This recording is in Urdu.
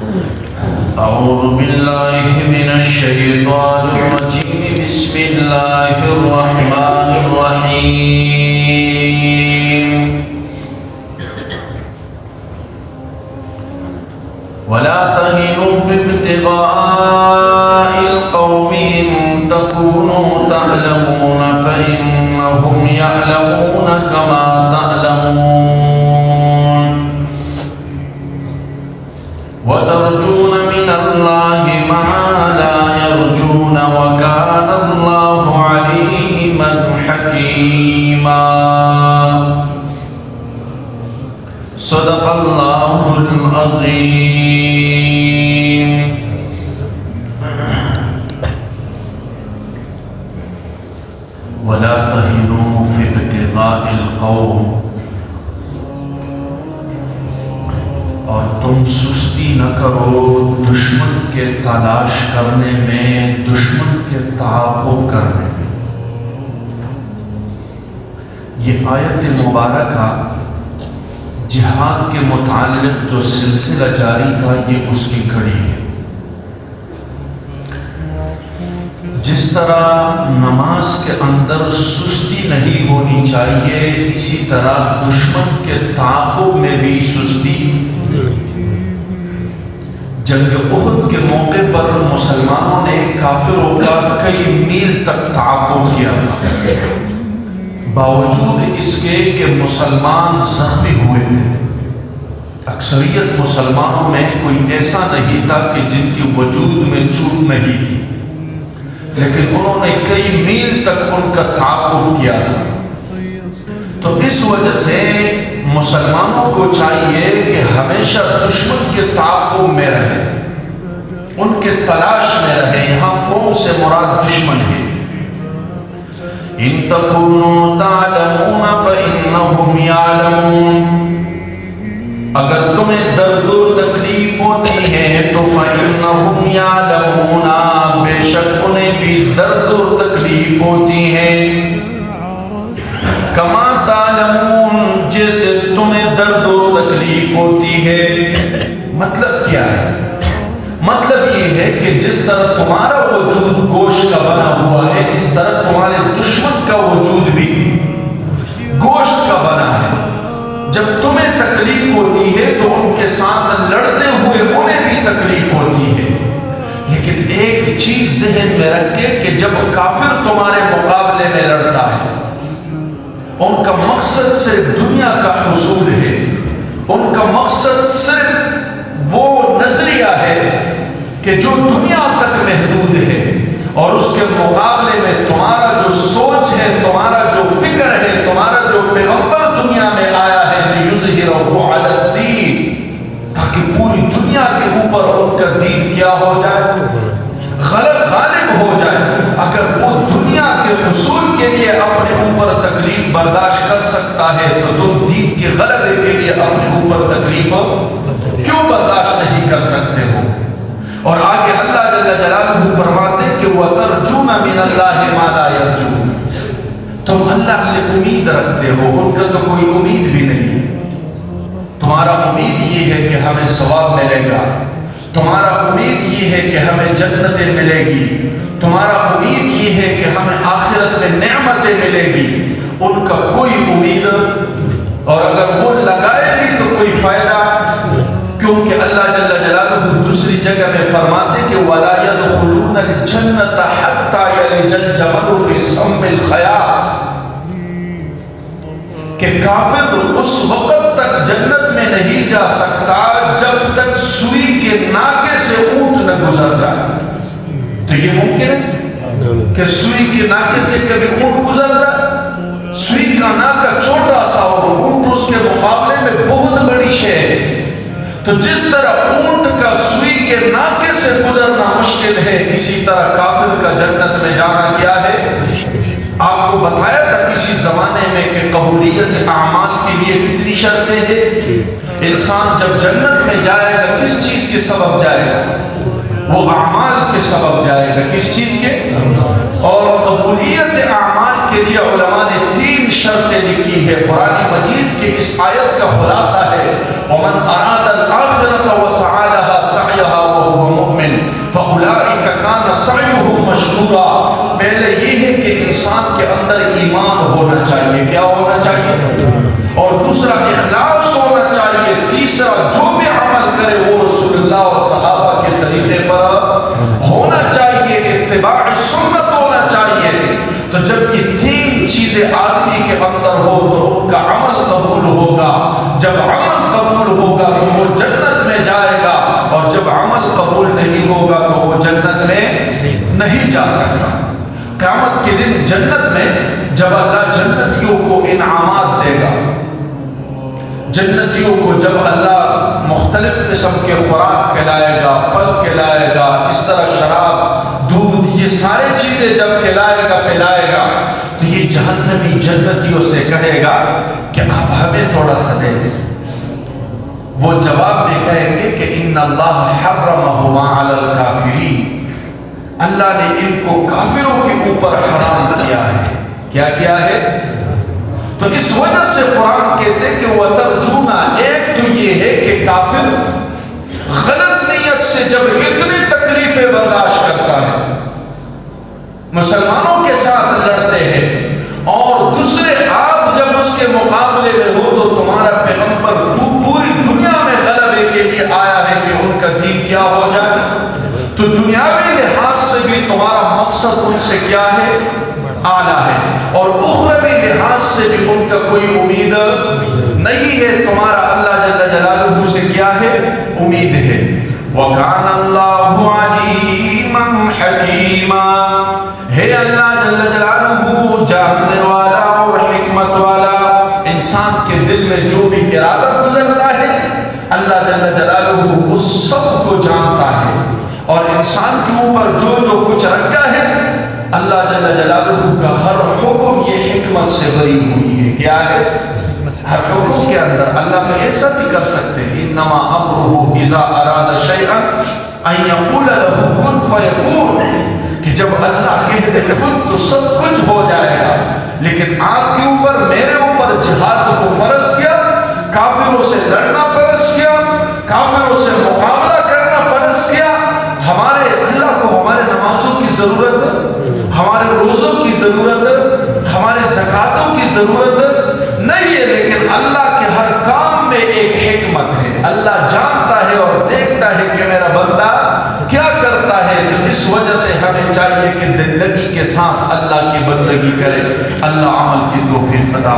أعوذ بالله من الشيطان الرجيم بسم الله الرحمن الرحيم ولا تهنوا في ابتغاء القوم إن تكونوا تعلمون فإنهم يعلمون كما تعلمون وترجون من الله ما لا يرجون وكان الله عليما حكيما صدق الله العظيم. ولا تهنوا في ابتغاء القوم، اور تم سستی نہ کرو دشمن کے تلاش کرنے میں، دشمن کے تعاقب کرنے میں. یہ آیت مبارکہ جہاد کے متعلق جو سلسلہ جاری تھا یہ اس کی کڑی ہے. جس طرح نماز کے اندر سستی نہیں ہونی چاہیے، اسی طرح دشمن کے تعاقب میں بھی سستی. جنگ احد کے موقع پر مسلمانوں نے کافروں کا کئی میل تک تعاقب کیا، باوجود اس کے کہ مسلمان زخمی ہوئے تھے. اکثریت مسلمانوں میں کوئی ایسا نہیں تھا کہ جن کی وجود میں چوٹ نہیں تھی، لیکن انہوں نے کئی میل تک ان کا تعاقب کیا تھا. تو اس وجہ سے مسلمانوں کو چاہیے کہ ہمیشہ دشمن کے تعاقب میں رہے، ان کے تلاش میں رہے. یہاں قوم سے مراد دشمن ہے. ان تکونوا تعلمون فإنهم يعلمون، اگر تمہیں درد و تکلیف ہوتی ہے تو فإنهم يعلمون، بے شک انہیں بھی درد و تکلیف ہوتی ہے. کما تعلمون، جیسے تمہیں درد و تکلیف ہوتی ہے. مطلب کیا ہے؟ مطلب یہ ہے کہ جس طرح تمہارا وجود گوشت کا بنا ہوا ہے، اس طرح تمہارے دشمن کا وجود بھی گوشت کا بنا ہے. جب تمہیں تکلیف ہوتی ہے تو ان کے ساتھ لڑتے ہوئے انہیں بھی تکلیف ہوتی ہے. لیکن ایک چیز ذہن میں رکھے کہ جب کافر تمہارے مقابلے میں لڑتا ہے، ان کا مقصد صرف دنیا کا حصول ہے، ان کا مقصد صرف وہ نظریہ ہے کہ جو دنیا تک محدود ہے، اور اس کے مقابلے میں تمہارا جو سوچ ہے، تمہارا جو فکر ہے، تمہارا جو پیغمبر دنیا میں آیا ہے لِيُظْهِرَهُ عَلَى الدِّينِ، تاکہ پوری دنیا کے اوپر ان کا دین کیا ہو جائے، غالب ہو جائے. اگر وہ دنیا کے حصول کے لیے اپنے اوپر تکلیف برداشت کر سکتا ہے تو تم دین کے غلبے کے لیے اپنے اوپر تکلیف کیوں برداشت نہیں کر سکتے ہو؟ اور آگے اللہ جل جلالہ فرماتے کہ وَتَرْجُونَ مِنَ اللَّهِ مَا لَا يَرْجُونَ، تم اللہ سے امید رکھتے ہو، ان کا تو کوئی امید بھی نہیں. تمہارا امید یہ ہے کہ ہمیں ثواب ملے گا، تمہارا امید یہ ہے کہ ہمیں جنتیں ملے گی، تمہارا امید یہ ہے کہ ہمیں آخرت میں نعمتیں ملے گی. ان کا کوئی امید، اور اگر وہ لگائے بھی تو کوئی فائدہ، کیونکہ اللہ جل جلالہ دوسری جگہ میں فرماتے کہ وَلَا يَدْخُلُونَ الْجَنَّةَ حَتَّى يَلِجَ الْجَمَلُ فِي سَمِّ الْخَيَاطِ، کہ کافر اس وقت تک جنت میں نہیں جا سکتا جب تک سوئی کے ناکے سے اونٹ نہ گزر جائے. تو یہ ممکن ہے کہ سوئی کے ناکے سے کبھی اونٹ گزر جائے؟ سوئی کا ناکہ چھوٹا سا اور اونٹ اس کے مقابلے میں بہت بڑی شے ہے. تو جس طرح اونٹ کا سوئی کے ناکے سے گزرنا مشکل ہے، اسی طرح کافر کا جنت میں جانا کیا ہے؟ آپ کو بتایا تھا کسی زمانے میں کہ قبولیت اعمال کے لیے کتنی شرطیں ہیں. انسان جب جنت میں جائے گا کس چیز کے سبب جائے گا؟ وہ اعمال کے سبب جائے گا. کس چیز کے؟ اور قبولیت اعمال کے لیے علماء نے 3 شرطیں لکھی ہے. قرآن مجید کے اس آیت کا خلاصہ ہے وَمَنْ أَرَادَ الْآخِرَةَ وَسَعَى لَهَا سَعْيَهَا انسان کے اندر ایمان ہونا چاہیے. کیا ہونا چاہیے؟ اور دوسرا اخلاص ہونا چاہیے. تیسرا جو بھی عمل کرے وہ رسول اللہ اور صحابہ کے طریقے پر ہونا چاہیے. اتباع سنت ہونا چاہیے. تو جب یہ تین چیزیں آدمی کے اندر ہو تو ان کا عمل قبول ہوگا. جب عمل قبول ہوگا تو وہ جنت میں جائے گا، اور جب عمل قبول نہیں ہوگا تو وہ جنت میں نہیں جا سکتا. قیامت کے دن جنت میں جب اللہ جنتیوں کو انعامات دے گا، جنتیوں کو جب اللہ مختلف قسم کے خوراک کھلائے گا، پھل کھلائے گا، اس طرح شراب، دودھ، یہ سارے چیزیں جب کھلائے گا پلائے گا، تو یہ جہنمی جنتیوں سے کہے گا کہ آپ ہمیں تھوڑا سا دے دیں. وہ جواب میں کہیں گے کہ ان اللہ حرمہما علی الکافرین، اللہ نے ان کو کافروں کے اوپر حرام کیا ہے. کیا کیا ہے؟ تو اس وجہ سے قرآن کہتے ہیں کہ وَتَرْجُونَ، ایک تو یہ ہے کہ کافر غلط نیت سے جب اتنی تکلیفیں برداشت کرتا ہے، مسلمانوں کے ساتھ لڑتے ہیں، اور دوسرے آپ جب اس کے مقابلے میں ہو تو تمہارا پیغمبر پوری دنیا میں غلبے کے لیے آیا ہے کہ ان کا دین کیا ہو جائے، تو دنیاوی لحاظ سے بھی تمہارا مقصد ان سے کیا ہے؟ اعلیٰ ہے، اور اخروی لحاظ سے بھی ان کا کوئی امید نہیں ہے. تمہارا اللہ جل جلالہ سے کیا ہے؟ امید ہے. وَكَانَ اللَّهُ عَلِيمًا حَكِيمًا، ہے اللہ جل جلالہ جاننے والا اور حکمت والا. انسان کے دل میں جو بھی ارادہ گزرتا ہے اللہ جل جلالہ اس سب کو جانتا ہے، اور انسان کے اوپر جو جو کچھ رکھا ہے اللہ جل جلالہ کا ہر حکم یہ حکمت سے بری ہوئی ہے. کیا ہے؟ ہر حکم کے اندر اللہ تو ایسا بھی کر سکتے ہیں انما امرہ اذا اراد شیئا ان یقول له کن فیکون، کہ جب اللہ کہتے ہیں کن تو سب کچھ ہو جائے گا. لیکن آپ کے اوپر میرے اوپر جہاد کو فرض کیا، کافروں سے لڑنا فرض کیا، کافروں سے مقابلہ کرنا فرض کیا. ہمارے اللہ کو ہمارے نمازوں کی ضرورت، ہمارے روزوں کی ضرورت، ہمارے زکاتوں کی ضرورت نہیں ہے، لیکن اللہ کے ہر کام میں ایک حکمت ہے. اللہ جانتا ہے اور دیکھتا ہے کہ میرا بندہ کیا کرتا ہے. تو اس وجہ سے ہمیں چاہیے کہ دل لگی کے ساتھ اللہ کی بندگی کرے. اللہ عمل کی توفیق عطا